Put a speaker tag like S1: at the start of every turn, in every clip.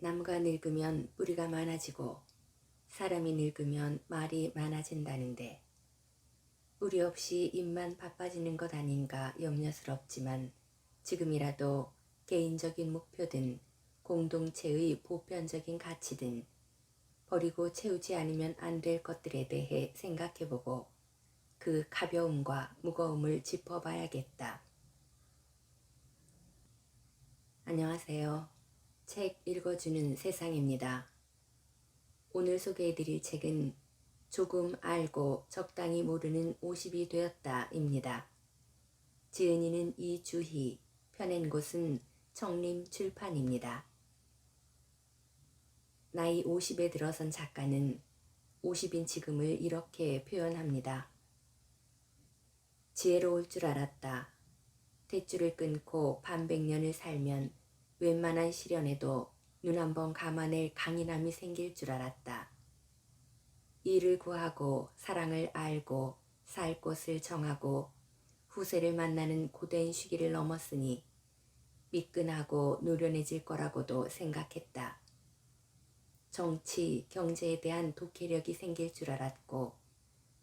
S1: 나무가 늙으면 뿌리가 많아지고 사람이 늙으면 말이 많아진다는데 뿌리 없이 입만 바빠지는 것 아닌가 염려스럽지만 지금이라도 개인적인 목표든 공동체의 보편적인 가치든 버리고 채우지 않으면 안 될 것들에 대해 생각해보고 그 가벼움과 무거움을 짚어봐야겠다. 안녕하세요. 책 읽어주는 세상입니다. 오늘 소개해드릴 책은 조금 알고 적당히 모르는 50이 되었다입니다. 지은이는 이주희, 펴낸 곳은 청림출판입니다. 나이 50에 들어선 작가는 50인 지금을 이렇게 표현합니다. 지혜로울 줄 알았다. 탯줄을 끊고 반백년을 살면 웬만한 시련에도 눈 한번 감아낼 강인함이 생길 줄 알았다. 일을 구하고 사랑을 알고 살 곳을 정하고 후세를 만나는 고된 시기를 넘었으니 미끈하고 노련해질 거라고도 생각했다. 정치, 경제에 대한 독해력이 생길 줄 알았고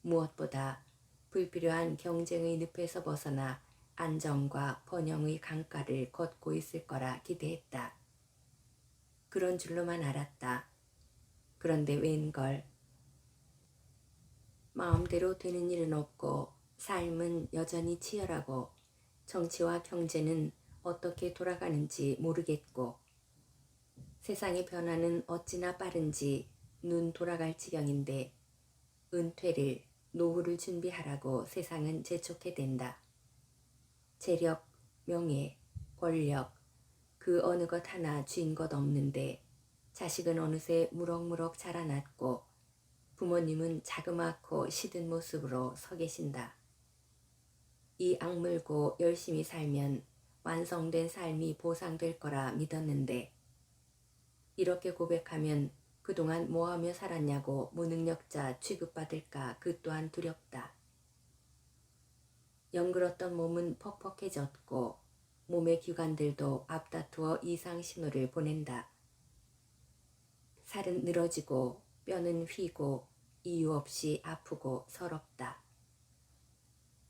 S1: 무엇보다 불필요한 경쟁의 늪에서 벗어나 안정과 번영의 강가를 걷고 있을 거라 기대했다. 그런 줄로만 알았다. 그런데 웬걸. 마음대로 되는 일은 없고 삶은 여전히 치열하고 정치와 경제는 어떻게 돌아가는지 모르겠고 세상의 변화는 어찌나 빠른지 눈 돌아갈 지경인데 은퇴를, 노후를 준비하라고 세상은 재촉해 댄다. 재력, 명예, 권력, 그 어느 것 하나 쥔 것 없는데 자식은 어느새 무럭무럭 자라났고 부모님은 자그맣고 시든 모습으로 서 계신다. 이 악물고 열심히 살면 완성된 삶이 보상될 거라 믿었는데 이렇게 고백하면 그동안 뭐하며 살았냐고 무능력자 취급받을까 그 또한 두렵다. 영글었던 몸은 퍽퍽해졌고 몸의 기관들도 앞다투어 이상 신호를 보낸다. 살은 늘어지고 뼈는 휘고 이유 없이 아프고 서럽다.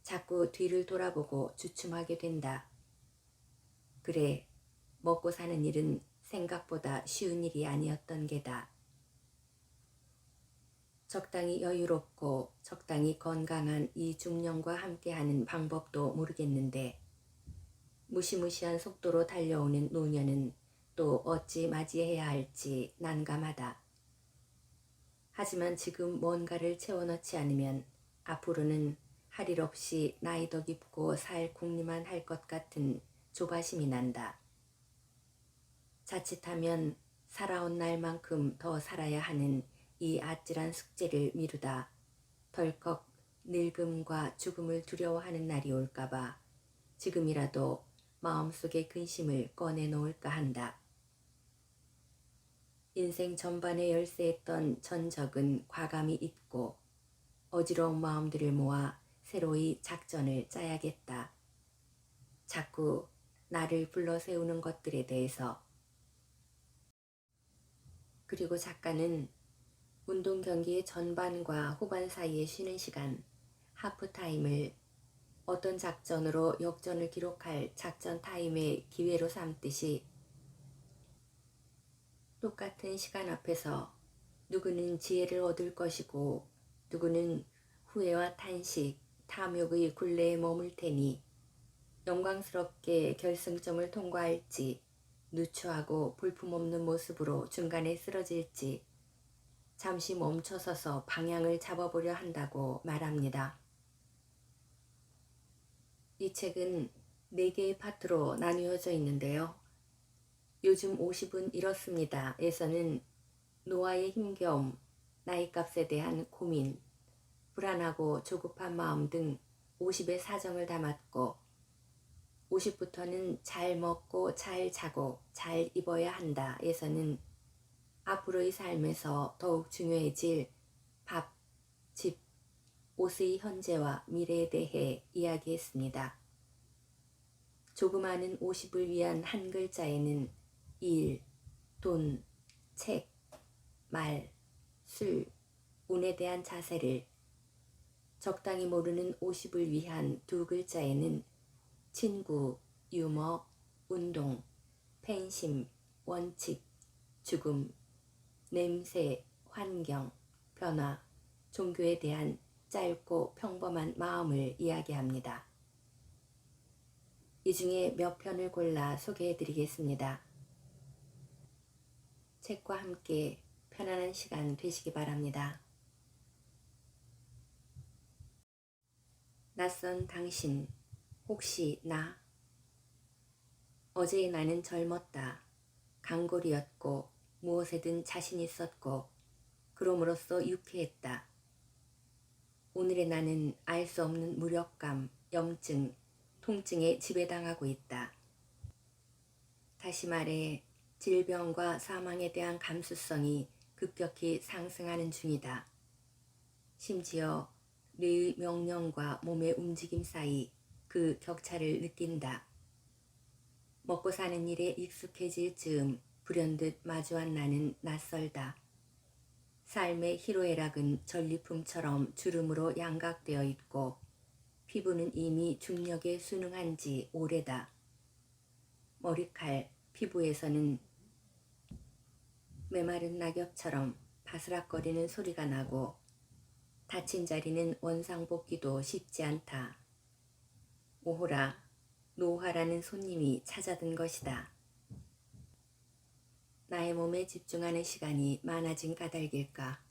S1: 자꾸 뒤를 돌아보고 주춤하게 된다. 그래, 먹고 사는 일은 생각보다 쉬운 일이 아니었던 게다. 적당히 여유롭고 적당히 건강한 이 중년과 함께하는 방법도 모르겠는데 무시무시한 속도로 달려오는 노년은 또 어찌 맞이해야 할지 난감하다. 하지만 지금 뭔가를 채워넣지 않으면 앞으로는 할 일 없이 나이 더 깊고 살 궁리만 할 것 같은 조바심이 난다. 자칫하면 살아온 날만큼 더 살아야 하는 이 아찔한 숙제를 미루다 덜컥 늙음과 죽음을 두려워하는 날이 올까봐 지금이라도 마음속의 근심을 꺼내놓을까 한다. 인생 전반에 열세했던 전적은 과감히 잊고 어지러운 마음들을 모아 새로이 작전을 짜야겠다. 자꾸 나를 불러세우는 것들에 대해서. 그리고 작가는 운동 경기의 전반과 후반 사이에 쉬는 시간, 하프타임을 어떤 작전으로 역전을 기록할 작전 타임의 기회로 삼듯이 똑같은 시간 앞에서 누구는 지혜를 얻을 것이고 누구는 후회와 탄식, 탐욕의 굴레에 머물 테니 영광스럽게 결승점을 통과할지 누추하고 볼품없는 모습으로 중간에 쓰러질지 잠시 멈춰서서 방향을 잡아보려 한다고 말합니다. 이 책은 4개의 파트로 나누어져 있는데요. 요즘 50은 이렇습니다. 에서는 노화의 힘겨움, 나이값에 대한 고민, 불안하고 조급한 마음 등 50의 사정을 담았고 50부터는 잘 먹고 잘 자고 잘 입어야 한다 에서는 앞으로의 삶에서 더욱 중요해질 밥, 집, 옷의 현재와 미래에 대해 이야기했습니다. 조그마한 50을 위한 한 글자에는 일, 돈, 책, 말, 술, 운에 대한 자세를 적당히 모르는 50을 위한 두 글자에는 친구, 유머, 운동, 팬심, 원칙, 죽음, 냄새, 환경, 변화, 종교에 대한 짧고 평범한 마음을 이야기합니다. 이 중에 몇 편을 골라 소개해 드리겠습니다. 책과 함께 편안한 시간 되시기 바랍니다. 낯선 당신, 혹시 나? 어제의 나는 젊었다. 강골이었고 무엇에든 자신 있었고 그럼으로써 유쾌했다. 오늘의 나는 알 수 없는 무력감, 염증, 통증에 지배당하고 있다. 다시 말해 질병과 사망에 대한 감수성이 급격히 상승하는 중이다. 심지어 뇌의 명령과 몸의 움직임 사이 그 격차를 느낀다. 먹고 사는 일에 익숙해질 즈음 불현듯 마주한 나는 낯설다. 삶의 희로애락은 전리품처럼 주름으로 양각되어 있고 피부는 이미 중력에 순응한 지 오래다. 머리칼, 피부에서는 메마른 낙엽처럼 바스락거리는 소리가 나고 다친 자리는 원상복귀도 쉽지 않다. 오호라, 노화라는 손님이 찾아든 것이다. 나의 몸에 집중하는 시간이 많아진 까닭일까.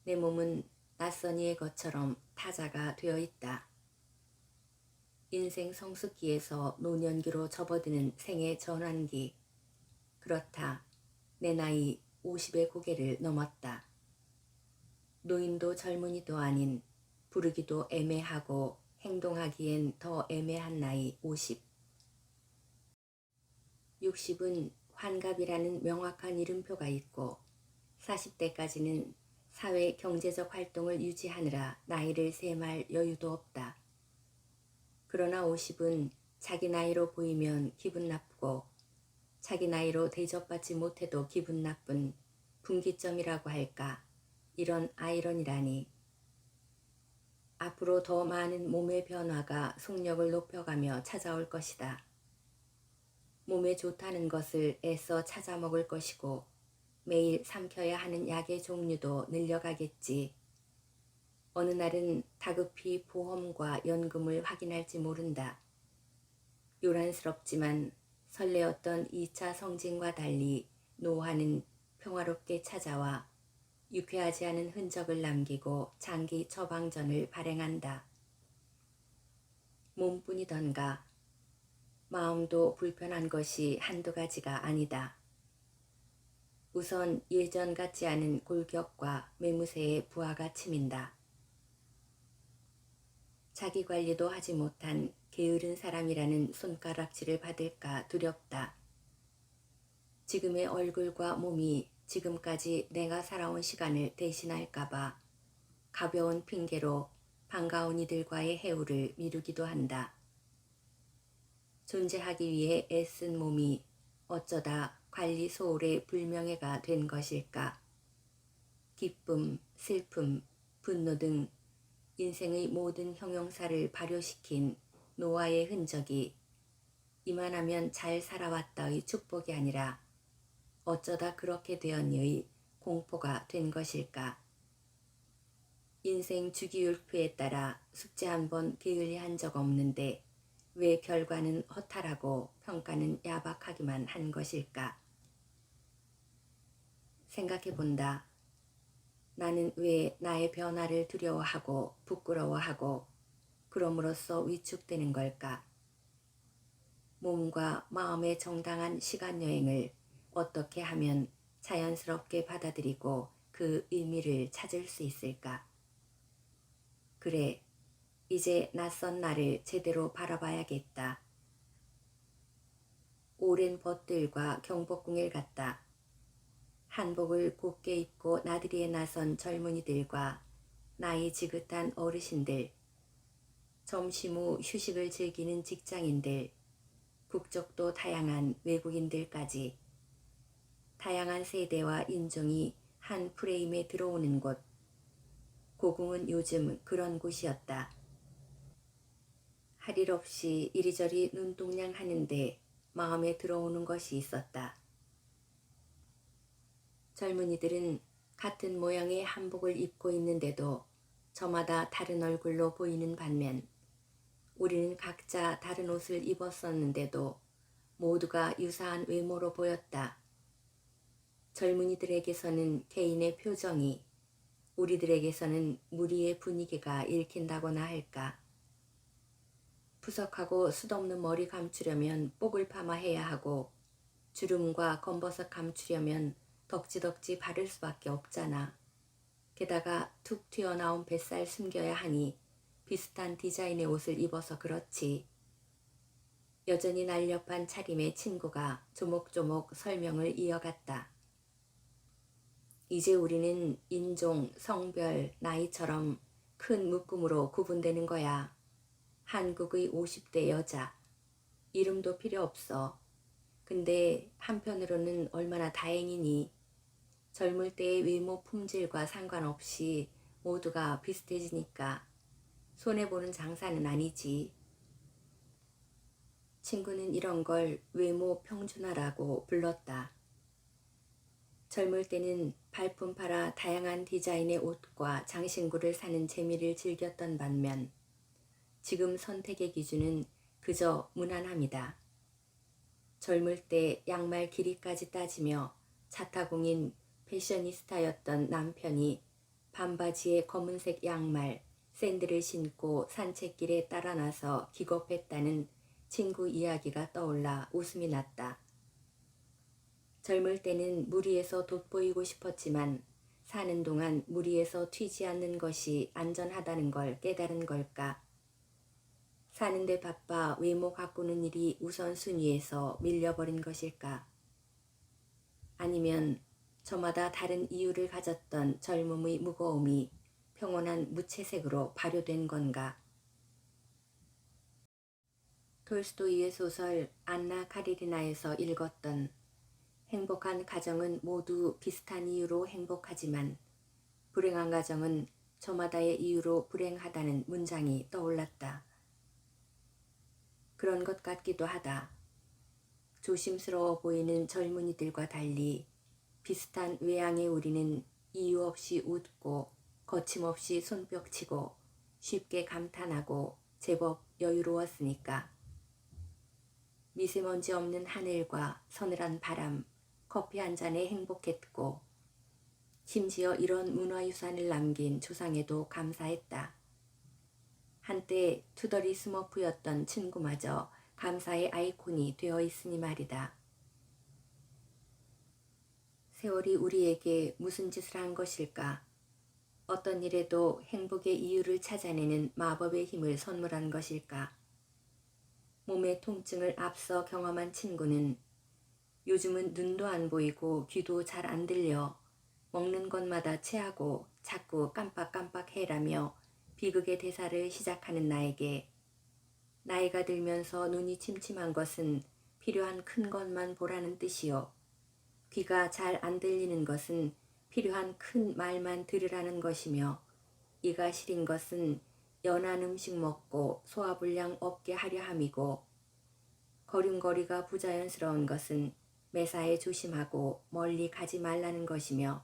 S1: 내 몸은 낯선 이의 것처럼 타자가 되어 있다. 인생 성숙기에서 노년기로 접어드는 생의 전환기. 그렇다. 내 나이 50의 고개를 넘었다. 노인도 젊은이도 아닌 부르기도 애매하고 행동하기엔 더 애매한 나이 50. 60은 환갑이라는 명확한 이름표가 있고 40대까지는 사회 경제적 활동을 유지하느라 나이를 셈할 여유도 없다. 그러나 50은 자기 나이로 보이면 기분 나쁘고 자기 나이로 대접받지 못해도 기분 나쁜 분기점이라고 할까. 이런 아이러니라니. 앞으로 더 많은 몸의 변화가 속력을 높여가며 찾아올 것이다. 몸에 좋다는 것을 애써 찾아 먹을 것이고 매일 삼켜야 하는 약의 종류도 늘려가겠지. 어느 날은 다급히 보험과 연금을 확인할지 모른다. 요란스럽지만 설레었던 2차 성징과 달리 노화는 평화롭게 찾아와 유쾌하지 않은 흔적을 남기고 장기 처방전을 발행한다. 몸뿐이던가 마음도 불편한 것이 한두 가지가 아니다. 우선 예전 같지 않은 골격과 매무새의 부하가 치민다. 자기관리도 하지 못한 게으른 사람이라는 손가락질을 받을까 두렵다. 지금의 얼굴과 몸이 지금까지 내가 살아온 시간을 대신할까봐 가벼운 핑계로 반가운 이들과의 해우를 미루기도 한다. 존재하기 위해 애쓴 몸이 어쩌다 관리 소홀의 불명예가 된 것일까. 기쁨, 슬픔, 분노 등 인생의 모든 형용사를 발효시킨 노화의 흔적이 이만하면 잘 살아왔다의 축복이 아니라 어쩌다 그렇게 되었니의 공포가 된 것일까. 인생 주기율표에 따라 숙제 한 번 게을리한 적 없는데 왜 결과는 허탈하고 평가는 야박하기만 한 것일까. 생각해본다. 나는 왜 나의 변화를 두려워하고 부끄러워하고 그럼으로써 위축되는 걸까. 몸과 마음의 정당한 시간여행을 어떻게 하면 자연스럽게 받아들이고 그 의미를 찾을 수 있을까. 그래, 이제 낯선 나를 제대로 바라봐야겠다. 오랜 벗들과 경복궁을 갔다. 한복을 곱게 입고 나들이에 나선 젊은이들과 나이 지긋한 어르신들, 점심 후 휴식을 즐기는 직장인들, 국적도 다양한 외국인들까지 다양한 세대와 인종이 한 프레임에 들어오는 곳. 고궁은 요즘 그런 곳이었다. 할 일 없이 이리저리 눈동냥 하는데 마음에 들어오는 것이 있었다. 젊은이들은 같은 모양의 한복을 입고 있는데도 저마다 다른 얼굴로 보이는 반면 우리는 각자 다른 옷을 입었었는데도 모두가 유사한 외모로 보였다. 젊은이들에게서는 개인의 표정이, 우리들에게서는 무리의 분위기가 읽힌다고나 할까. 푸석하고 숱없는 머리 감추려면 뽁을 파마해야 하고 주름과 검버섯 감추려면 덕지덕지 바를 수밖에 없잖아. 게다가 툭 튀어나온 뱃살 숨겨야 하니 비슷한 디자인의 옷을 입어서 그렇지. 여전히 날렵한 차림의 친구가 조목조목 설명을 이어갔다. 이제 우리는 인종, 성별, 나이처럼 큰 묶음으로 구분되는 거야. 한국의 50대 여자. 이름도 필요 없어. 근데 한편으로는 얼마나 다행이니. 젊을 때의 외모 품질과 상관없이 모두가 비슷해지니까 손해보는 장사는 아니지. 친구는 이런 걸 외모 평준화라고 불렀다. 젊을 때는 발품 팔아 다양한 디자인의 옷과 장신구를 사는 재미를 즐겼던 반면 지금 선택의 기준은 그저 무난함이다. 젊을 때 양말 길이까지 따지며 자타공인 패셔니스타였던 남편이 반바지에 검은색 양말, 샌들을 신고 산책길에 따라 나서 기겁했다는 친구 이야기가 떠올라 웃음이 났다. 젊을 때는 무리에서 돋보이고 싶었지만 사는 동안 무리에서 튀지 않는 것이 안전하다는 걸 깨달은 걸까? 사는데 바빠 외모 가꾸는 일이 우선순위에서 밀려버린 것일까? 아니면 저마다 다른 이유를 가졌던 젊음의 무거움이 평온한 무채색으로 발효된 건가? 톨스토이의 소설 안나 카리리나에서 읽었던 행복한 가정은 모두 비슷한 이유로 행복하지만 불행한 가정은 저마다의 이유로 불행하다는 문장이 떠올랐다. 그런 것 같기도 하다. 조심스러워 보이는 젊은이들과 달리 비슷한 외양의 우리는 이유 없이 웃고 거침없이 손뼉치고 쉽게 감탄하고 제법 여유로웠으니까. 미세먼지 없는 하늘과 서늘한 바람, 커피 한 잔에 행복했고 심지어 이런 문화유산을 남긴 조상에도 감사했다. 한때 투덜이 스머프였던 친구마저 감사의 아이콘이 되어 있으니 말이다. 세월이 우리에게 무슨 짓을 한 것일까? 어떤 일에도 행복의 이유를 찾아내는 마법의 힘을 선물한 것일까? 몸의 통증을 앞서 경험한 친구는 요즘은 눈도 안 보이고 귀도 잘 안 들려 먹는 것마다 체하고 자꾸 깜빡깜빡해라며 비극의 대사를 시작하는 나에게 나이가 들면서 눈이 침침한 것은 필요한 큰 것만 보라는 뜻이요. 귀가 잘 안 들리는 것은 필요한 큰 말만 들으라는 것이며 이가 시린 것은 연한 음식 먹고 소화불량 없게 하려 함이고 걸음걸이가 부자연스러운 것은 매사에 조심하고 멀리 가지 말라는 것이며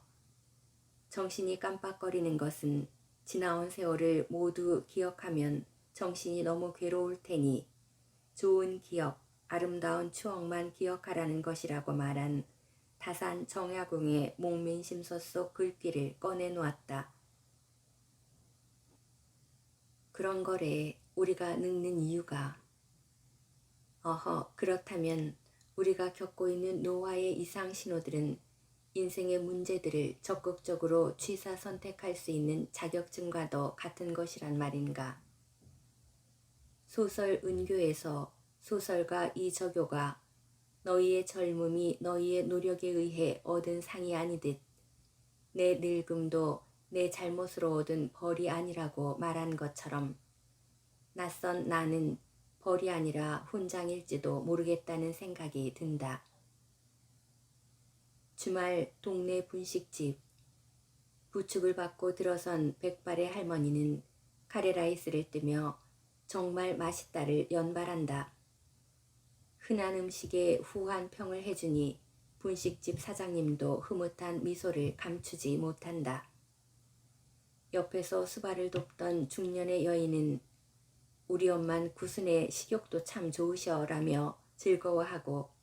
S1: 정신이 깜빡거리는 것은 지나온 세월을 모두 기억하면 정신이 너무 괴로울 테니 좋은 기억, 아름다운 추억만 기억하라는 것이라고 말한 다산 정약용의 목민심서 속 글귀를 꺼내놓았다. 그런 거래 우리가 늙는 이유가. 그렇다면 우리가 겪고 있는 노화의 이상 신호들은 인생의 문제들을 적극적으로 취사 선택할 수 있는 자격증과도 같은 것이란 말인가. 소설 은교에서 소설가 이적요가 너희의 젊음이 너희의 노력에 의해 얻은 상이 아니듯 내 늙음도 내 잘못으로 얻은 벌이 아니라고 말한 것처럼 낯선 나는 벌이 아니라 훈장일지도 모르겠다는 생각이 든다. 주말 동네 분식집. 부축을 받고 들어선 백발의 할머니는 카레라이스를 뜨며 정말 맛있다를 연발한다. 흔한 음식에 후한 평을 해주니 분식집 사장님도 흐뭇한 미소를 감추지 못한다. 옆에서 수발을 돕던 중년의 여인은 우리 엄만 구순의 식욕도 참 좋으셔라며 즐거워하고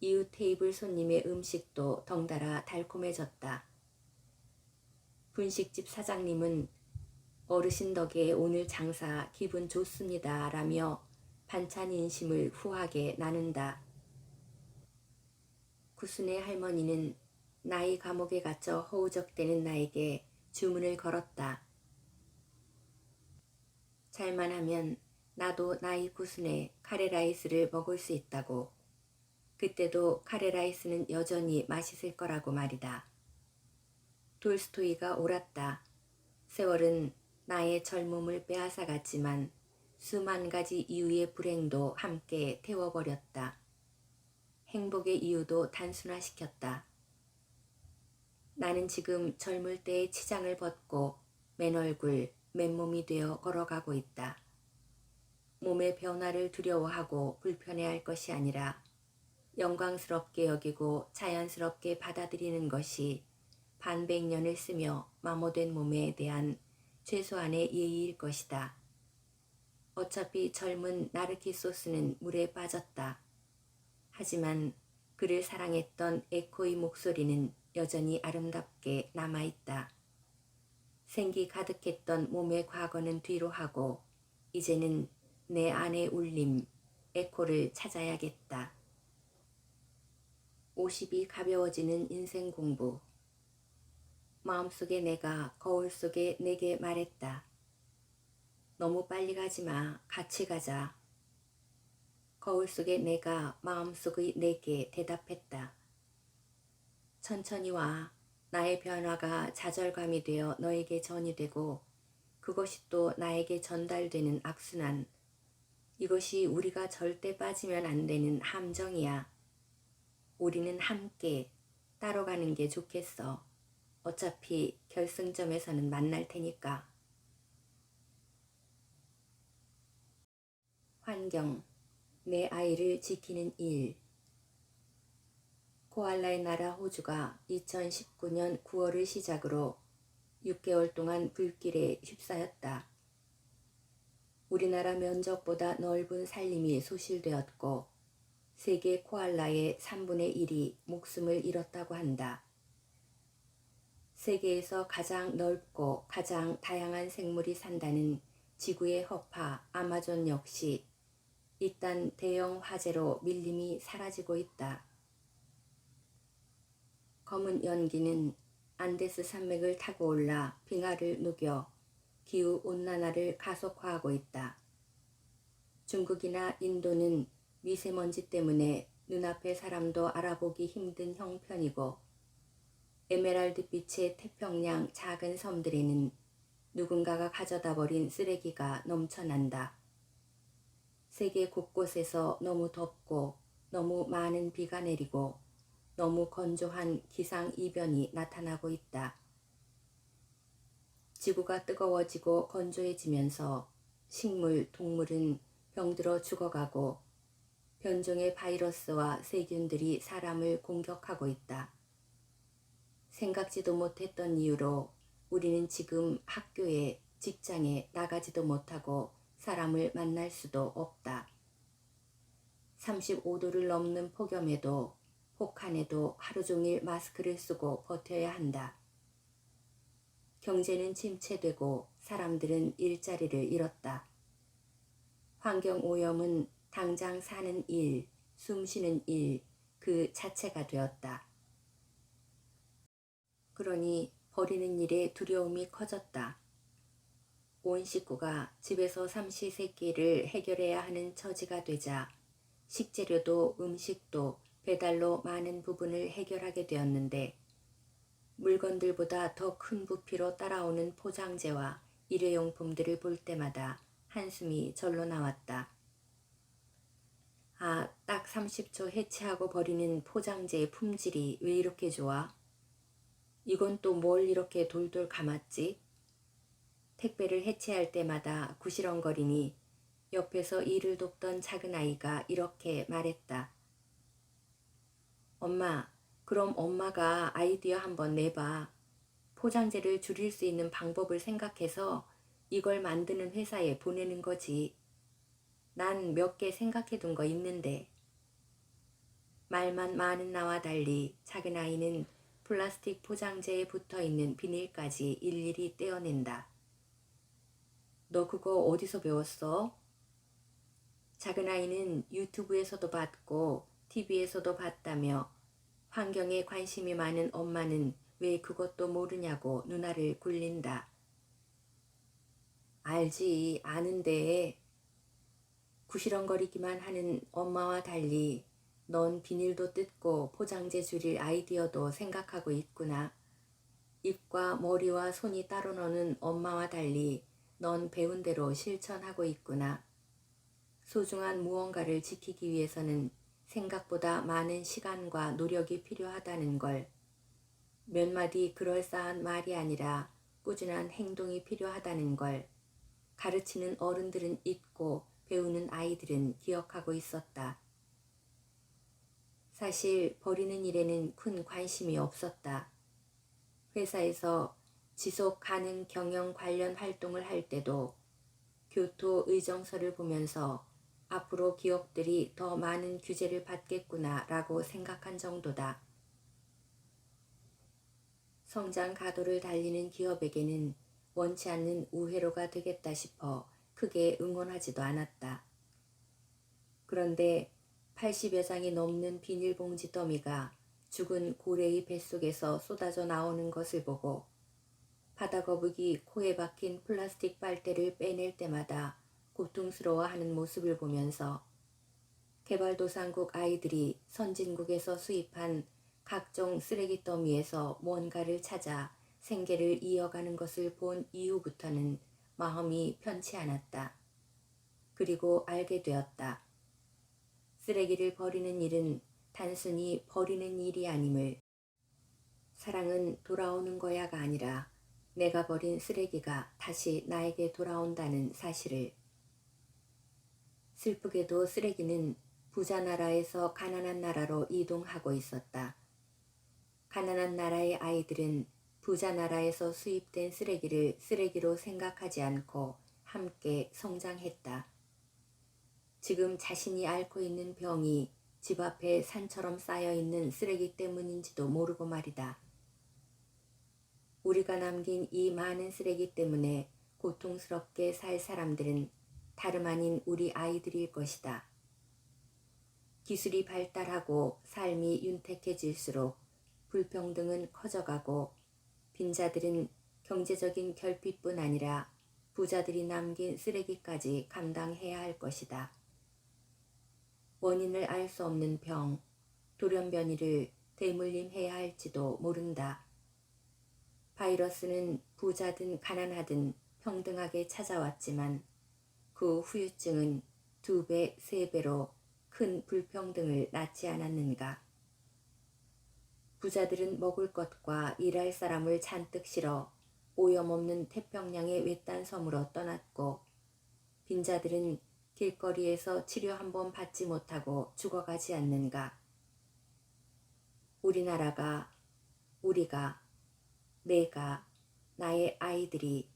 S1: 이웃 테이블 손님의 음식도 덩달아 달콤해졌다. 분식집 사장님은 어르신 덕에 오늘 장사 기분 좋습니다 라며 반찬 인심을 후하게 나눈다. 구순의 할머니는 나이 감옥에 갇혀 허우적대는 나에게 주문을 걸었다. 잘만 하면 나도 나이 구순에 카레라이스를 먹을 수 있다고. 그때도 카레라이스는 여전히 맛있을 거라고 말이다. 돌스토이가 옳았다. 세월은 나의 젊음을 빼앗아갔지만 수만 가지 이유의 불행도 함께 태워버렸다. 행복의 이유도 단순화시켰다. 나는 지금 젊을 때의 치장을 벗고 맨 얼굴, 맨몸이 되어 걸어가고 있다. 몸의 변화를 두려워하고 불편해할 것이 아니라 영광스럽게 여기고 자연스럽게 받아들이는 것이 반백년을 쓰며 마모된 몸에 대한 최소한의 예의일 것이다. 어차피 젊은 나르키소스는 물에 빠졌다. 하지만 그를 사랑했던 에코의 목소리는 여전히 아름답게 남아있다. 생기 가득했던 몸의 과거는 뒤로 하고 이제는 내 안의 울림, 에코를 찾아야겠다. 50이 가벼워지는 인생 공부. 마음속에 내가 거울 속에 내게 말했다. 너무 빨리 가지마. 같이 가자. 거울 속에 내가 마음속의 내게 대답했다. 천천히 와. 나의 변화가 좌절감이 되어 너에게 전이되고 그것이 또 나에게 전달되는 악순환. 이것이 우리가 절대 빠지면 안 되는 함정이야. 우리는 함께 따로 가는 게 좋겠어. 어차피 결승점에서는 만날 테니까. 환경, 내 아이를 지키는 일. 코알라의 나라 호주가 2019년 9월을 시작으로 6개월 동안 불길에 휩싸였다. 우리나라 면적보다 넓은 산림이 소실되었고 세계 코알라의 3분의 1이 목숨을 잃었다고 한다. 세계에서 가장 넓고 가장 다양한 생물이 산다는 지구의 허파 아마존 역시 이딴 대형 화재로 밀림이 사라지고 있다. 검은 연기는 안데스 산맥을 타고 올라 빙하를 녹여 기후온난화를 가속화하고 있다. 중국이나 인도는 미세먼지 때문에 눈앞의 사람도 알아보기 힘든 형편이고 에메랄드빛의 태평양 작은 섬들에는 누군가가 가져다 버린 쓰레기가 넘쳐난다. 세계 곳곳에서 너무 덥고 너무 많은 비가 내리고 너무 건조한 기상이변이 나타나고 있다. 지구가 뜨거워지고 건조해지면서 식물, 동물은 병들어 죽어가고 변종의 바이러스와 세균들이 사람을 공격하고 있다. 생각지도 못했던 이유로 우리는 지금 학교에, 직장에 나가지도 못하고 사람을 만날 수도 없다. 35도를 넘는 폭염에도 혹한에도 하루 종일 마스크를 쓰고 버텨야 한다. 경제는 침체되고 사람들은 일자리를 잃었다. 환경오염은 당장 사는 일, 숨쉬는 일, 그 자체가 되었다. 그러니 버리는 일에 두려움이 커졌다. 온 식구가 집에서 삼시세끼를 해결해야 하는 처지가 되자 식재료도 음식도 배달로 많은 부분을 해결하게 되었는데 물건들보다 더 큰 부피로 따라오는 포장재와 일회용품들을 볼 때마다 한숨이 절로 나왔다. 딱 30초 해체하고 버리는 포장재의 품질이 왜 이렇게 좋아? 이건 또 뭘 이렇게 돌돌 감았지? 택배를 해체할 때마다 구시렁거리니 옆에서 일을 돕던 작은 아이가 이렇게 말했다. 엄마, 그럼 엄마가 아이디어 한번 내봐. 포장재를 줄일 수 있는 방법을 생각해서 이걸 만드는 회사에 보내는 거지. 난 몇 개 생각해둔 거 있는데. 말만 많은 나와 달리 작은 아이는 플라스틱 포장재에 붙어있는 비닐까지 일일이 떼어낸다. 너 그거 어디서 배웠어? 작은 아이는 유튜브에서도 봤고 TV에서도 봤다며 환경에 관심이 많은 엄마는 왜 그것도 모르냐고 누나를 굴린다. 알지, 아는데. 구시렁거리기만 하는 엄마와 달리 넌 비닐도 뜯고 포장재 줄일 아이디어도 생각하고 있구나. 입과 머리와 손이 따로 노는 엄마와 달리 넌 배운 대로 실천하고 있구나. 소중한 무언가를 지키기 위해서는 생각보다 많은 시간과 노력이 필요하다는 걸, 몇 마디 그럴싸한 말이 아니라 꾸준한 행동이 필요하다는 걸 가르치는 어른들은 잊고 배우는 아이들은 기억하고 있었다. 사실 버리는 일에는 큰 관심이 없었다. 회사에서 지속 가능 경영 관련 활동을 할 때도 교토 의정서를 보면서 앞으로 기업들이 더 많은 규제를 받겠구나 라고 생각한 정도다. 성장 가도를 달리는 기업에게는 원치 않는 우회로가 되겠다 싶어 크게 응원하지도 않았다. 그런데 80여 장이 넘는 비닐봉지 더미가 죽은 고래의 뱃속에서 쏟아져 나오는 것을 보고 바다거북이 코에 박힌 플라스틱 빨대를 빼낼 때마다 고통스러워하는 모습을 보면서 개발도상국 아이들이 선진국에서 수입한 각종 쓰레기 더미에서 뭔가를 찾아 생계를 이어가는 것을 본 이후부터는 마음이 편치 않았다. 그리고 알게 되었다. 쓰레기를 버리는 일은 단순히 버리는 일이 아님을, 사랑은 돌아오는 거야가 아니라 내가 버린 쓰레기가 다시 나에게 돌아온다는 사실을. 슬프게도 쓰레기는 부자 나라에서 가난한 나라로 이동하고 있었다. 가난한 나라의 아이들은 부자 나라에서 수입된 쓰레기를 쓰레기로 생각하지 않고 함께 성장했다. 지금 자신이 앓고 있는 병이 집 앞에 산처럼 쌓여있는 쓰레기 때문인지도 모르고 말이다. 우리가 남긴 이 많은 쓰레기 때문에 고통스럽게 살 사람들은 다름 아닌 우리 아이들일 것이다. 기술이 발달하고 삶이 윤택해질수록 불평등은 커져가고 빈자들은 경제적인 결핍뿐 아니라 부자들이 남긴 쓰레기까지 감당해야 할 것이다. 원인을 알 수 없는 병, 돌연변이를 대물림해야 할지도 모른다. 바이러스는 부자든 가난하든 평등하게 찾아왔지만 그 후유증은 2배, 3배로 큰 불평등을 낳지 않았는가. 부자들은 먹을 것과 일할 사람을 잔뜩 실어 오염없는 태평양의 외딴 섬으로 떠났고 빈자들은 길거리에서 치료 한 번 받지 못하고 죽어가지 않는가. 우리나라가, 우리가, 내가, 나의 아이들이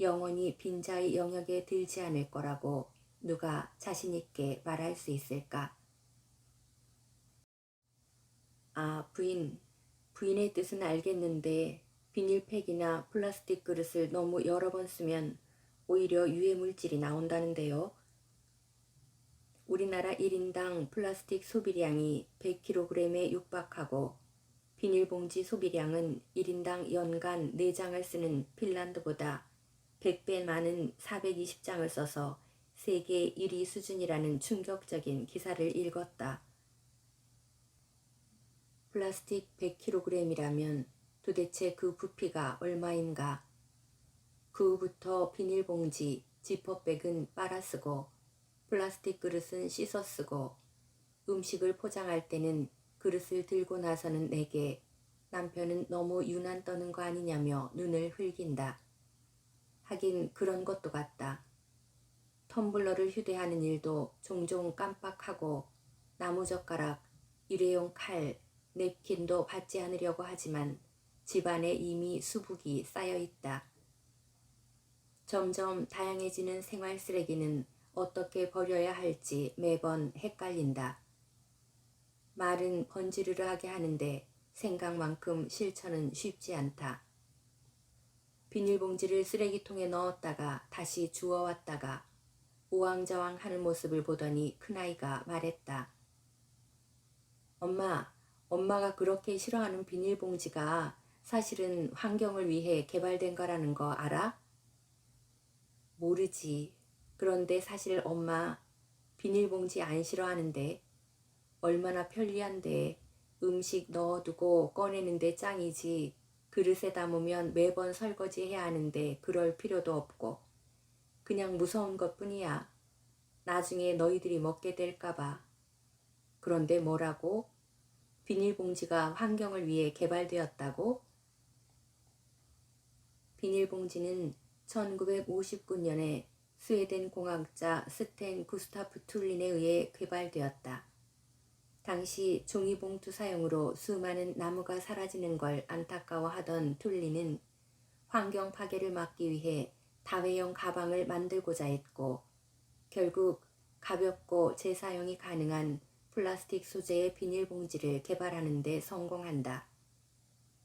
S1: 영원히 빈자의 영역에 들지 않을 거라고 누가 자신있게 말할 수 있을까? 부인의 뜻은 알겠는데 비닐팩이나 플라스틱 그릇을 너무 여러 번 쓰면 오히려 유해물질이 나온다는데요. 우리나라 1인당 플라스틱 소비량이 100kg에 육박하고 비닐봉지 소비량은 1인당 연간 4장을 쓰는 핀란드보다 100배 많은 420장을 써서 세계 1위 수준이라는 충격적인 기사를 읽었다. 플라스틱 100kg이라면 도대체 그 부피가 얼마인가? 그 후부터 비닐봉지, 지퍼백은 빨아쓰고 플라스틱 그릇은 씻어쓰고 음식을 포장할 때는 그릇을 들고 나서는 내게 남편은 너무 유난 떠는 거 아니냐며 눈을 흘긴다. 하긴 그런 것도 같다. 텀블러를 휴대하는 일도 종종 깜빡하고 나무젓가락, 일회용 칼, 냅킨도 받지 않으려고 하지만 집안에 이미 수북이 쌓여 있다. 점점 다양해지는 생활 쓰레기는 어떻게 버려야 할지 매번 헷갈린다. 말은 번지르르하게 하는데 생각만큼 실천은 쉽지 않다. 비닐봉지를 쓰레기통에 넣었다가 다시 주워왔다가 우왕좌왕 하는 모습을 보더니 큰아이가 말했다. 엄마가 그렇게 싫어하는 비닐봉지가 사실은 환경을 위해 개발된 거라는 거 알아? 모르지. 그런데 사실 엄마 비닐봉지 안 싫어하는데 얼마나 편리한데 음식 넣어두고 꺼내는데 짱이지. 그릇에 담으면 매번 설거지해야 하는데 그럴 필요도 없고 그냥 무서운 것뿐이야. 나중에 너희들이 먹게 될까봐. 그런데 뭐라고? 비닐봉지가 환경을 위해 개발되었다고? 비닐봉지는 1959년에 스웨덴 공학자 스텐 구스타프 툴린에 의해 개발되었다. 당시 종이봉투 사용으로 수많은 나무가 사라지는 걸 안타까워하던 툴린은 환경 파괴를 막기 위해 다회용 가방을 만들고자 했고 결국 가볍고 재사용이 가능한 플라스틱 소재의 비닐봉지를 개발하는 데 성공한다.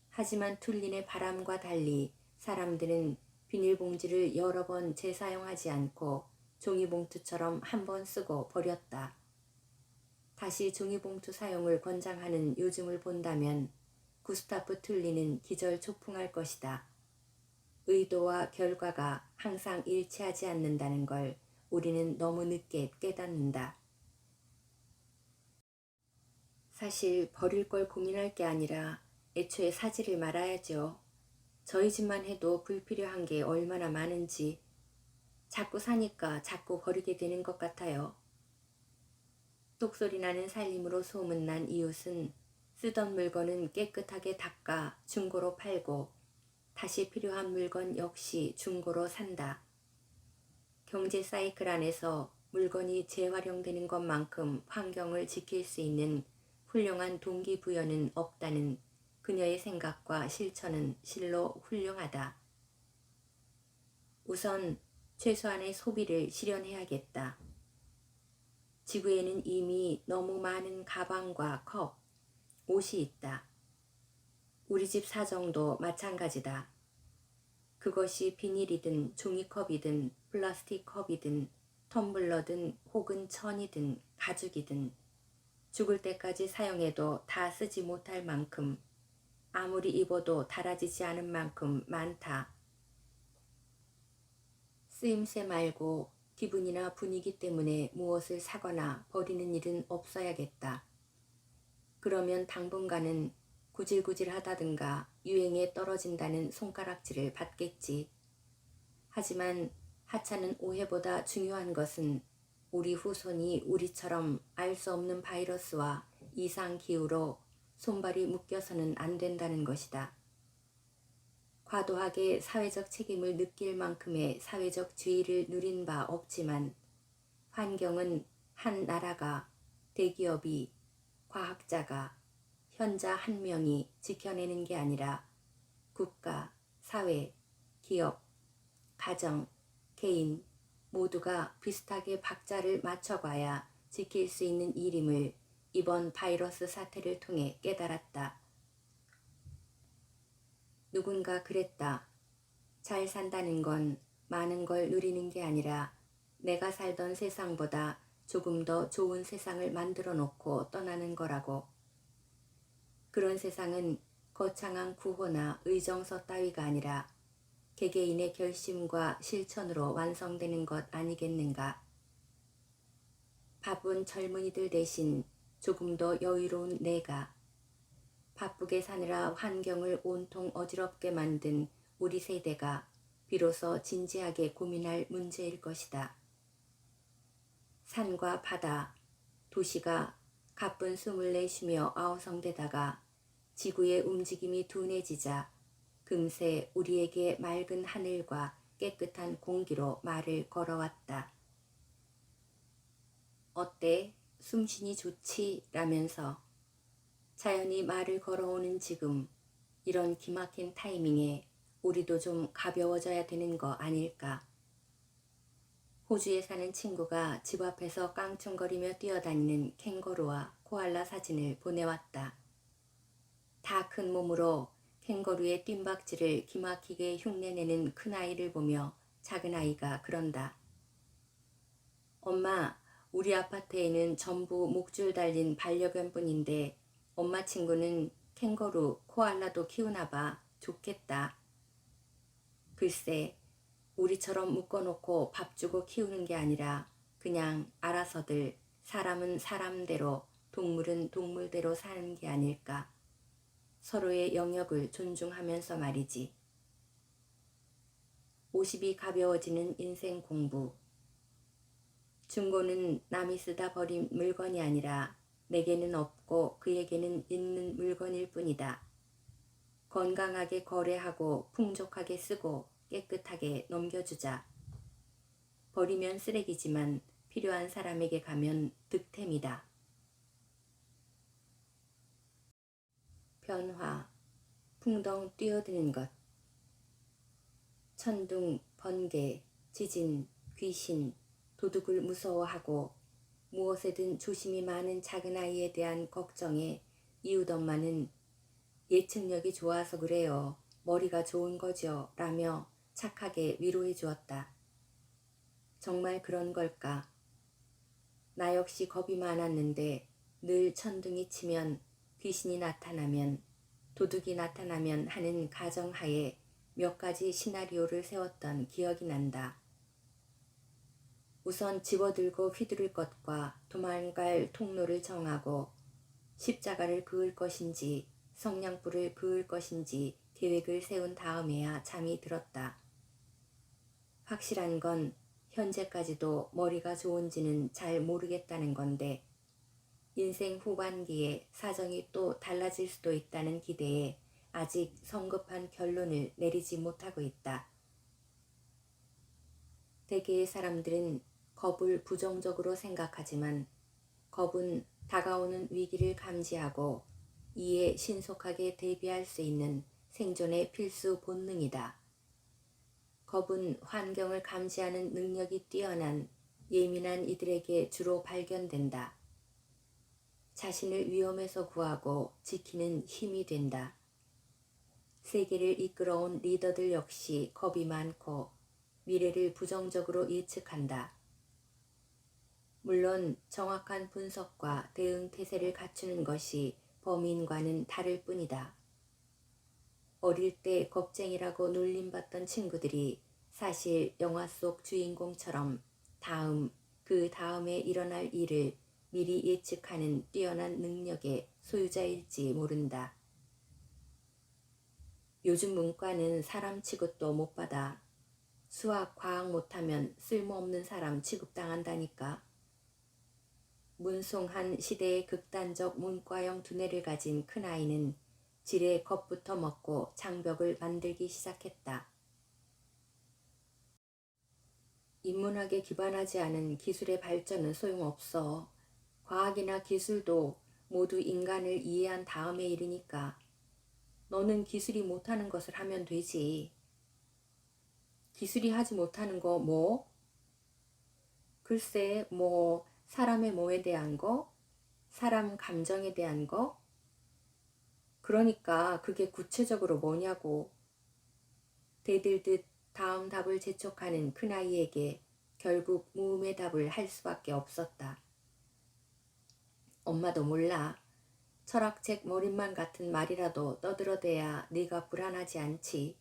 S1: 하지만 툴린의 바람과 달리 사람들은 비닐봉지를 여러 번 재사용하지 않고 종이봉투처럼 한 번 쓰고 버렸다. 다시 종이봉투 사용을 권장하는 요즘을 본다면 구스타프 툴린은 기절초풍할 것이다. 의도와 결과가 항상 일치하지 않는다는 걸 우리는 너무 늦게 깨닫는다. 사실 버릴 걸 고민할 게 아니라 애초에 사지를 말아야죠. 저희 집만 해도 불필요한 게 얼마나 많은지 자꾸 사니까 자꾸 버리게 되는 것 같아요. 똑소리 나는 살림으로 소문난 이웃은 쓰던 물건은 깨끗하게 닦아 중고로 팔고 다시 필요한 물건 역시 중고로 산다. 경제 사이클 안에서 물건이 재활용되는 것만큼 환경을 지킬 수 있는 훌륭한 동기부여는 없다는 그녀의 생각과 실천은 실로 훌륭하다. 우선 최소한의 소비를 실현해야겠다. 지구에는 이미 너무 많은 가방과 컵, 옷이 있다. 우리 집 사정도 마찬가지다. 그것이 비닐이든 종이컵이든 플라스틱 컵이든 텀블러든 혹은 천이든 가죽이든 죽을 때까지 사용해도 다 쓰지 못할 만큼 아무리 입어도 닳아지지 않은 만큼 많다. 쓰임새 말고 기분이나 분위기 때문에 무엇을 사거나 버리는 일은 없어야겠다. 그러면 당분간은 구질구질하다든가 유행에 떨어진다는 손가락질을 받겠지. 하지만 하찮은 오해보다 중요한 것은 우리 후손이 우리처럼 알 수 없는 바이러스와 이상기후로 손발이 묶여서는 안 된다는 것이다. 과도하게 사회적 책임을 느낄 만큼의 사회적 지위를 누린 바 없지만 환경은 한 나라가, 대기업이, 과학자가, 현자 한 명이 지켜내는 게 아니라 국가, 사회, 기업, 가정, 개인 모두가 비슷하게 박자를 맞춰가야 지킬 수 있는 일임을 이번 바이러스 사태를 통해 깨달았다. 누군가 그랬다. 잘 산다는 건 많은 걸 누리는 게 아니라 내가 살던 세상보다 조금 더 좋은 세상을 만들어 놓고 떠나는 거라고. 그런 세상은 거창한 구호나 의정서 따위가 아니라 개개인의 결심과 실천으로 완성되는 것 아니겠는가. 바쁜 젊은이들 대신 조금 더 여유로운 내가, 바쁘게 사느라 환경을 온통 어지럽게 만든 우리 세대가 비로소 진지하게 고민할 문제일 것이다. 산과 바다, 도시가 가쁜 숨을 내쉬며 아우성대다가 지구의 움직임이 둔해지자 금세 우리에게 맑은 하늘과 깨끗한 공기로 말을 걸어왔다. 어때? 숨쉬니 좋지? 라면서 자연이 말을 걸어오는 지금 이런 기막힌 타이밍에 우리도 좀 가벼워져야 되는 거 아닐까? 호주에 사는 친구가 집 앞에서 깡충거리며 뛰어다니는 캥거루와 코알라 사진을 보내왔다. 다 큰 몸으로 캥거루의 뜀박질을 기막히게 흉내내는 큰아이를 보며 작은아이가 그런다. 엄마, 우리 아파트에는 전부 목줄 달린 반려견뿐인데 엄마 친구는 캥거루, 코알라도 키우나 봐. 좋겠다. 글쎄, 우리처럼 묶어놓고 밥 주고 키우는 게 아니라 그냥 알아서들 사람은 사람대로 동물은 동물대로 사는 게 아닐까. 서로의 영역을 존중하면서 말이지. 50이 가벼워지는 인생 공부. 중고는 남이 쓰다 버린 물건이 아니라 내게는 없고 그에게는 있는 물건일 뿐이다. 건강하게 거래하고 풍족하게 쓰고 깨끗하게 넘겨주자. 버리면 쓰레기지만 필요한 사람에게 가면 득템이다. 변화, 풍덩 뛰어드는 것. 천둥, 번개, 지진, 귀신, 도둑을 무서워하고 무엇에든 조심이 많은 작은아이에 대한 걱정에 이웃 엄마는 예측력이 좋아서 그래요. 머리가 좋은 거죠. 라며 착하게 위로해 주었다. 정말 그런 걸까? 나 역시 겁이 많았는데 늘 천둥이 치면 귀신이 나타나면 도둑이 나타나면 하는 가정하에 몇 가지 시나리오를 세웠던 기억이 난다. 우선 집어들고 휘두를 것과 도망갈 통로를 정하고 십자가를 그을 것인지 성냥불을 그을 것인지 계획을 세운 다음에야 잠이 들었다. 확실한 건 현재까지도 머리가 좋은지는 잘 모르겠다는 건데 인생 후반기에 사정이 또 달라질 수도 있다는 기대에 아직 성급한 결론을 내리지 못하고 있다. 대개의 사람들은 겁을 부정적으로 생각하지만 겁은 다가오는 위기를 감지하고 이에 신속하게 대비할 수 있는 생존의 필수 본능이다. 겁은 환경을 감지하는 능력이 뛰어난 예민한 이들에게 주로 발견된다. 자신을 위험에서 구하고 지키는 힘이 된다. 세계를 이끌어온 리더들 역시 겁이 많고 미래를 부정적으로 예측한다. 물론 정확한 분석과 대응 태세를 갖추는 것이 범인과는 다를 뿐이다. 어릴 때 겁쟁이라고 놀림받던 친구들이 사실 영화 속 주인공처럼 그 다음에 일어날 일을 미리 예측하는 뛰어난 능력의 소유자일지 모른다. 요즘 문과는 사람 취급도 못 받아. 수학, 과학 못하면 쓸모없는 사람 취급당한다니까. 문송한 시대의 극단적 문과형 두뇌를 가진 큰아이는 지레 겁부터 먹고 장벽을 만들기 시작했다. 인문학에 기반하지 않은 기술의 발전은 소용없어. 과학이나 기술도 모두 인간을 이해한 다음의 일이니까. 너는 기술이 못하는 것을 하면 되지. 기술이 하지 못하는 거 뭐? 글쎄, 사람의 몸에 대한 거? 사람 감정에 대한 거? 그러니까 그게 구체적으로 뭐냐고. 대들듯 다음 답을 재촉하는 큰아이에게 결국 무음의 답을 할 수밖에 없었다. 엄마도 몰라. 철학책 머릿말 같은 말이라도 떠들어대야 네가 불안하지 않지.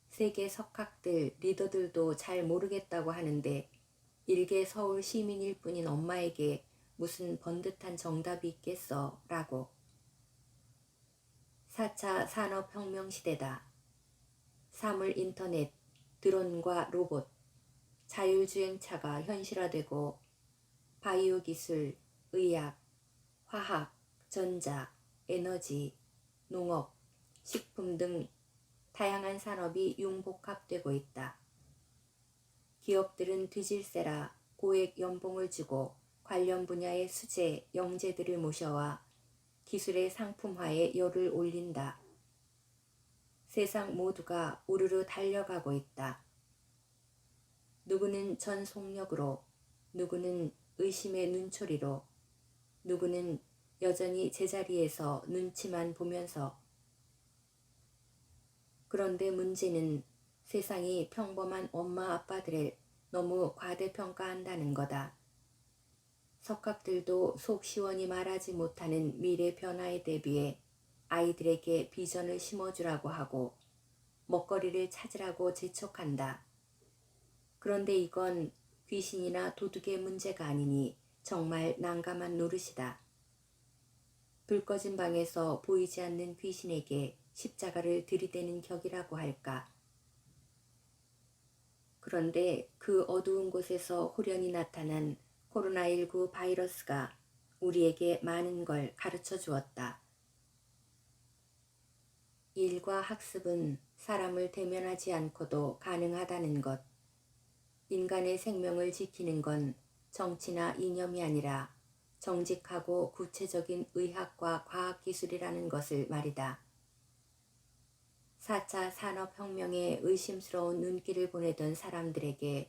S1: 세계 석학들, 리더들도 잘 모르겠다고 하는데 일개 서울 시민일 뿐인 엄마에게 무슨 번듯한 정답이 있겠어 라고. 4차 산업혁명 시대다. 사물 인터넷, 드론과 로봇, 자율주행차가 현실화되고 바이오 기술, 의학, 화학, 전자, 에너지, 농업, 식품 등 다양한 산업이 융복합되고 있다. 기업들은 뒤질세라 고액 연봉을 주고 관련 분야의 수재, 영재들을 모셔와 기술의 상품화에 열을 올린다. 세상 모두가 우르르 달려가고 있다. 누구는 전속력으로, 누구는 의심의 눈초리로, 누구는 여전히 제자리에서 눈치만 보면서. 그런데 문제는 세상이 평범한 엄마 아빠들을 너무 과대평가한다는 거다. 석학들도 속 시원히 말하지 못하는 미래 변화에 대비해 아이들에게 비전을 심어주라고 하고 먹거리를 찾으라고 재촉한다. 그런데 이건 귀신이나 도둑의 문제가 아니니 정말 난감한 노릇이다. 불 꺼진 방에서 보이지 않는 귀신에게 십자가를 들이대는 격이라고 할까. 그런데 그 어두운 곳에서 호련히 나타난 코로나19 바이러스가 우리에게 많은 걸 가르쳐 주었다. 일과 학습은 사람을 대면하지 않고도 가능하다는 것. 인간의 생명을 지키는 건 정치나 이념이 아니라 정직하고 구체적인 의학과 과학기술이라는 것을 말이다. 4차 산업혁명에 의심스러운 눈길을 보내던 사람들에게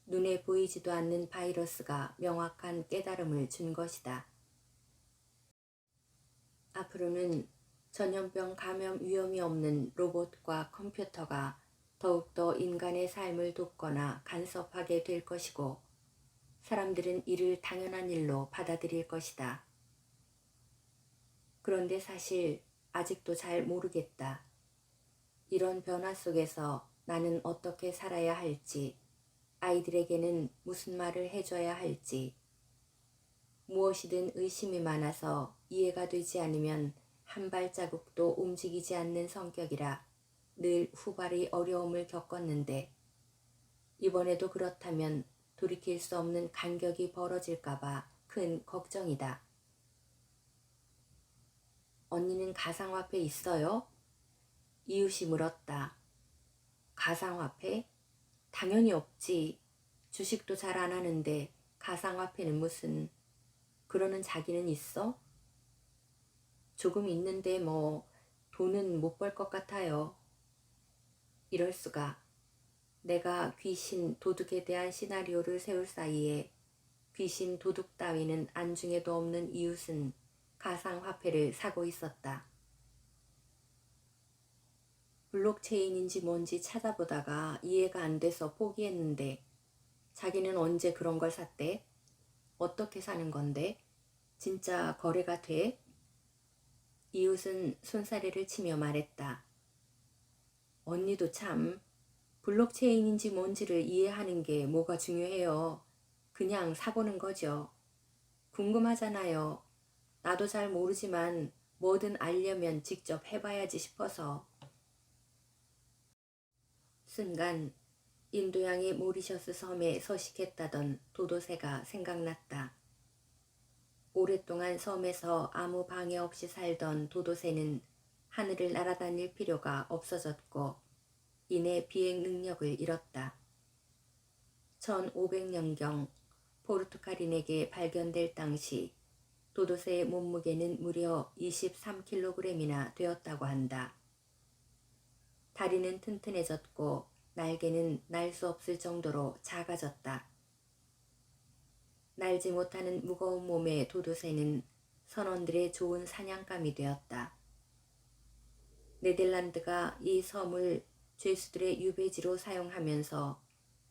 S1: 눈에 보이지도 않는 바이러스가 명확한 깨달음을 준 것이다. 앞으로는 전염병 감염 위험이 없는 로봇과 컴퓨터가 더욱더 인간의 삶을 돕거나 간섭하게 될 것이고 사람들은 이를 당연한 일로 받아들일 것이다. 그런데 사실 아직도 잘 모르겠다. 이런 변화 속에서 나는 어떻게 살아야 할지, 아이들에게는 무슨 말을 해줘야 할지, 무엇이든 의심이 많아서 이해가 되지 않으면 한 발자국도 움직이지 않는 성격이라 늘 후발이 어려움을 겪었는데 이번에도 그렇다면 돌이킬 수 없는 간격이 벌어질까봐 큰 걱정이다. 언니는 가상화폐 있어요? 이웃이 물었다. 가상화폐? 당연히 없지. 주식도 잘 안 하는데 가상화폐는 무슨. 그러는 자기는 있어? 조금 있는데 뭐 돈은 못 벌 것 같아요. 이럴 수가. 내가 귀신, 도둑에 대한 시나리오를 세울 사이에 귀신, 도둑 따위는 안중에도 없는 이웃은 가상화폐를 사고 있었다. 블록체인인지 뭔지 찾아보다가 이해가 안 돼서 포기했는데 자기는 언제 그런 걸 샀대? 어떻게 사는 건데? 진짜 거래가 돼? 이웃은 손사래를 치며 말했다. 언니도 참 블록체인인지 뭔지를 이해하는 게 뭐가 중요해요. 그냥 사보는 거죠. 궁금하잖아요. 나도 잘 모르지만 뭐든 알려면 직접 해봐야지 싶어서. 순간 인도양의 모리셔스 섬에 서식했다던 도도새가 생각났다. 오랫동안 섬에서 아무 방해 없이 살던 도도새는 하늘을 날아다닐 필요가 없어졌고 이내 비행 능력을 잃었다. 1500년경 포르투갈인에게 발견될 당시 도도새의 몸무게는 무려 23kg이나 되었다고 한다. 다리는 튼튼해졌고 날개는 날 수 없을 정도로 작아졌다. 날지 못하는 무거운 몸의 도도새는 선원들의 좋은 사냥감이 되었다. 네덜란드가 이 섬을 죄수들의 유배지로 사용하면서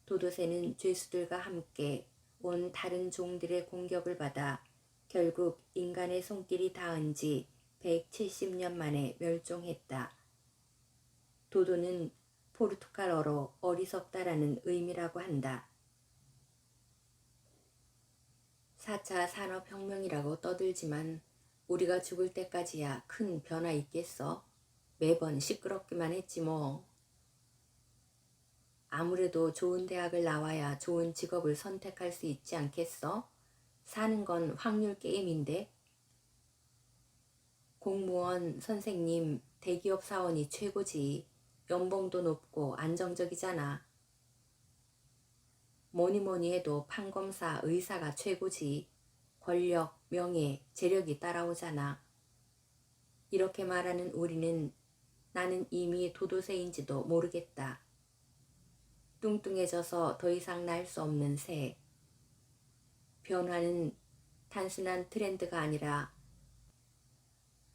S1: 도도새는 죄수들과 함께 온 다른 종들의 공격을 받아 결국 인간의 손길이 닿은 지 170년 만에 멸종했다. 도도는 포르투갈어로 어리석다라는 의미라고 한다. 4차 산업혁명이라고 떠들지만 우리가 죽을 때까지야 큰 변화 있겠어? 매번 시끄럽기만 했지 뭐. 아무래도 좋은 대학을 나와야 좋은 직업을 선택할 수 있지 않겠어? 사는 건 확률 게임인데. 공무원, 선생님, 대기업 사원이 최고지. 연봉도 높고 안정적이잖아. 뭐니 뭐니 해도 판검사, 의사가 최고지. 권력, 명예, 재력이 따라오잖아. 이렇게 말하는 우리는 나는 이미 도도새인지도 모르겠다. 뚱뚱해져서 더 이상 날 수 없는 새. 변화는 단순한 트렌드가 아니라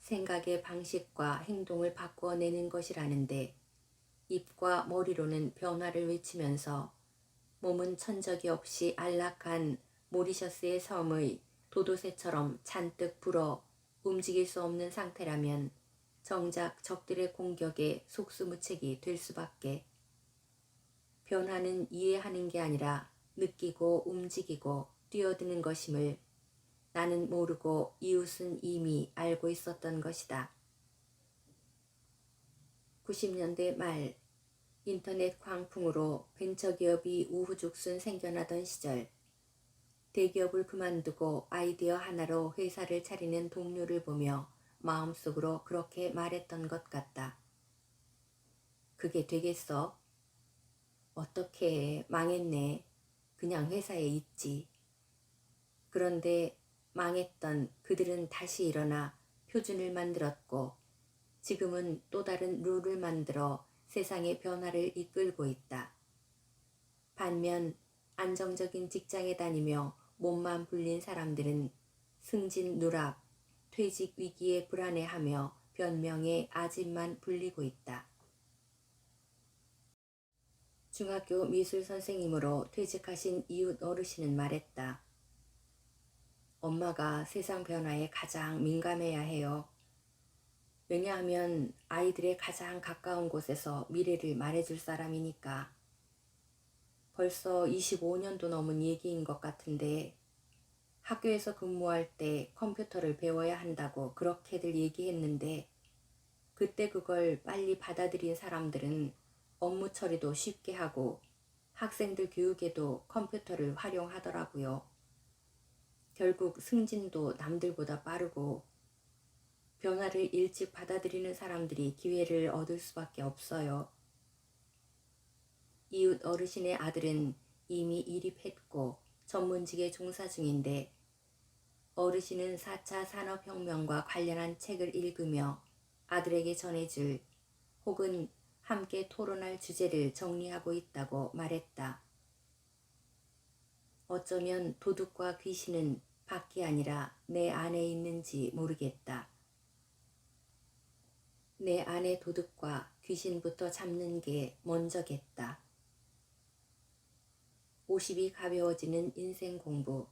S1: 생각의 방식과 행동을 바꾸어내는 것이라는데 입과 머리로는 변화를 외치면서 몸은 천적이 없이 안락한 모리셔스의 섬의 도도새처럼 잔뜩 불어 움직일 수 없는 상태라면 정작 적들의 공격에 속수무책이 될 수밖에. 변화는 이해하는 게 아니라 느끼고 움직이고 뛰어드는 것임을 나는 모르고 이웃은 이미 알고 있었던 것이다. 90년대 말 인터넷 광풍으로 벤처기업이 우후죽순 생겨나던 시절 대기업을 그만두고 아이디어 하나로 회사를 차리는 동료를 보며 마음속으로 그렇게 말했던 것 같다. 그게 되겠어? 어떻게 망했네. 그냥 회사에 있지. 그런데 망했던 그들은 다시 일어나 표준을 만들었고 지금은 또 다른 룰을 만들어 세상의 변화를 이끌고 있다. 반면 안정적인 직장에 다니며 몸만 불린 사람들은 승진 누락, 퇴직 위기에 불안해하며 변명에 아집만 불리고 있다. 중학교 미술 선생님으로 퇴직하신 이웃 어르신은 말했다. 엄마가 세상 변화에 가장 민감해야 해요. 왜냐하면 아이들의 가장 가까운 곳에서 미래를 말해줄 사람이니까. 벌써 25년도 넘은 얘기인 것 같은데 학교에서 근무할 때 컴퓨터를 배워야 한다고 그렇게들 얘기했는데 그때 그걸 빨리 받아들인 사람들은 업무 처리도 쉽게 하고 학생들 교육에도 컴퓨터를 활용하더라고요. 결국 승진도 남들보다 빠르고 변화를 일찍 받아들이는 사람들이 기회를 얻을 수밖에 없어요. 이웃 어르신의 아들은 이미 일입했고 전문직에 종사 중인데 어르신은 4차 산업혁명과 관련한 책을 읽으며 아들에게 전해줄 혹은 함께 토론할 주제를 정리하고 있다고 말했다. 어쩌면 도둑과 귀신은 밖이 아니라 내 안에 있는지 모르겠다. 내 안의 도둑과 귀신부터 잡는 게 먼저겠다. 50이 가벼워지는 인생 공부.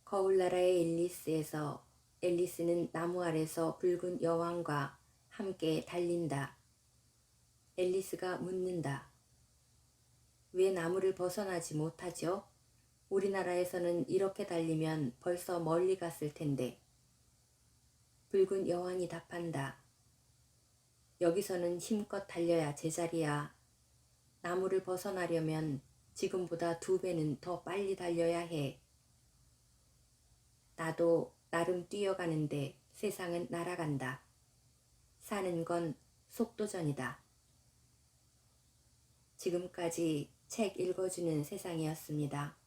S1: 거울나라의 앨리스에서 앨리스는 나무 아래서 붉은 여왕과 함께 달린다. 앨리스가 묻는다. 왜 나무를 벗어나지 못하죠? 우리나라에서는 이렇게 달리면 벌써 멀리 갔을 텐데. 붉은 여왕이 답한다. 여기서는 힘껏 달려야 제자리야. 나무를 벗어나려면 지금보다 2배는 더 빨리 달려야 해. 나도 나름 뛰어가는데 세상은 날아간다. 사는 건 속도전이다. 지금까지 책 읽어주는 세상이었습니다.